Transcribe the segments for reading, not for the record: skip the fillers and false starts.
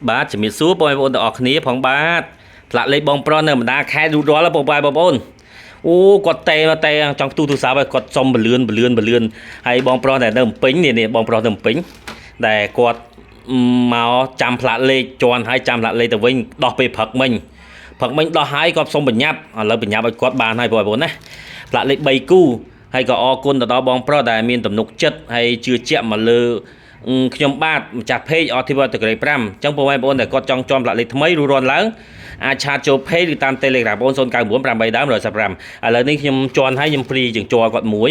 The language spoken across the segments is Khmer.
បាទជំរាបសួរបងប្អូនទាំងអស់គ្នាផងបាទផ្លាក់លេខបងប្រុសនៅបណ្ដាខេត្តរូបរាល់បងប្អូនអូគាត់តេមកតេចង់ទូទូរស័ព្ទឲ្យគាត់សុំបលឿនហើយបងប្រុសដែលនៅភ្នំពេញនេះបងប្រុសនៅភ្នំពេញដែលគាត់មកចាំផ្លាក់លេខជន់ហើយចាំផ្លាក់លេខទៅវិញដោះពេលព្រឹកមិញដោះហើយគាត់សុំបញ្ញត្តិឥឡូវបញ្ញត្តិឲ្យគាត់បានហើយបងប្អូនណាផ្លាក់លេខ3គូហើយក៏អរគុណទៅដល់បងប្រុសដែលមានទំនុកចិត្តហើយជឿជាក់មកលើខ្ញុំបាទម្ចាស់ page អធិវត្តតក្រេ5អញ្ចឹងបងប្អូនដែលគាត់ចង់ជាប់ផ្លាក់លេខថ្មីរួចរាល់ឡើងអាចឆាតចូល page ឬតាម Telegram បង099 8 ដើម115ឥឡូវនេះខ្ញុំជន់ហើយខ្ញុំព្រីជាងជ័រគាត់មួយ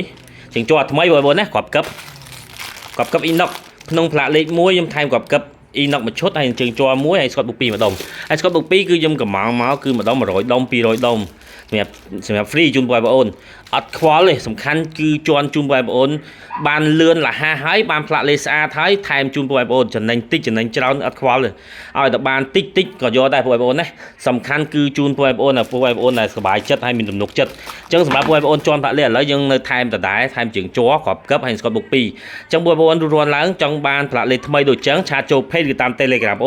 ជាងជ័រថ្មីបងប្អូនណាគាត់កឹប inox ក្នុងផ្លាកលេខ1ខ្ញុំថែមគាត់កឹប inox មួយឈុតហើយជើងជ័រមួយហើយស្កុតបុក2ម្ដុំហើយស្កុតបុក2គឺខ្ញុំកំងមកគឺម្ដុំ100ដុំ200ដុំសម្រាប់ free ជូនបងប្អូនអត់ខ្វល់ទេសំខាន់គឺជន់ជូនបងប្អូនបានលឿនលះហើយបានផ្លាកលេខស្អាតហើយថែមជូនបងប្អូនចំណេញតិចចំណេញច្រើនអត់ខ្វល់ទេឲ្យតែបានតិចក៏យកដែរបងប្អូនណាសំខាន់គឺជូនបងប្អូនឲ្យបងប្អូនដែលសប្បាយចិត្តហើយមានទំនុកចិត្តអញ្ចឹងសម្រាប់បងប្អូនជន់ផ្លាកលេខឥឡូវយើងនៅថែមដដែលថែមជើងជ័រគ្រាប់កឹបហើយស្កុតបុក2អញ្ចឹងបងប្អូនរួចរាល់ឡើងចង់បានផ្លាកលេខថ្មីដូចអញ្ចឹងឆាតចូល page ឬតាម Telegram 099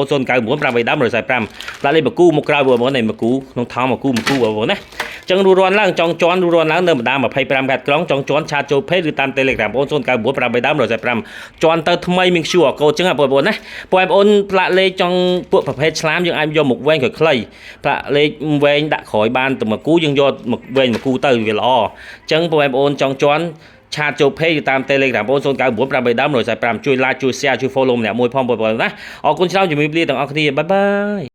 8ដើម145ផ្លាកលេខមកគូមកក្រោយបងប្អូនមកគូក្នុងថោមកគូបងប្អូនណាចឹងរួចរាល់ឡើងចង់ជន់រួចរាល់ឡើងនៅបណ្ដា25ខេត្តក្រុងចង់ជន់ឆាតចូល page ឬតាម Telegram 099 8ដើម145ជន់ទៅថ្មីមាន QR code ចឹងបងប្អូនណាបងប្អូនផ្លាកលេខចង់ពួកប្រភេទឆ្លាមយើងអាចយកមកវែងខ្លីផ្លាកលេខវែងដាក់ក្រោយបានទៅមកគូយើងយកមកវែងមកគូទៅវាល្អចឹងបងប្អូនចង់ជន់ឆាតចូល page តាម Telegram 099 8ដើម145ជួយ like ជួយ share ជួយ follow ម្នាក់មួយផងបងប្អូនណាអរគុណច្រើនជំរាបលាទាំងអស់គ្នាបាយបាយ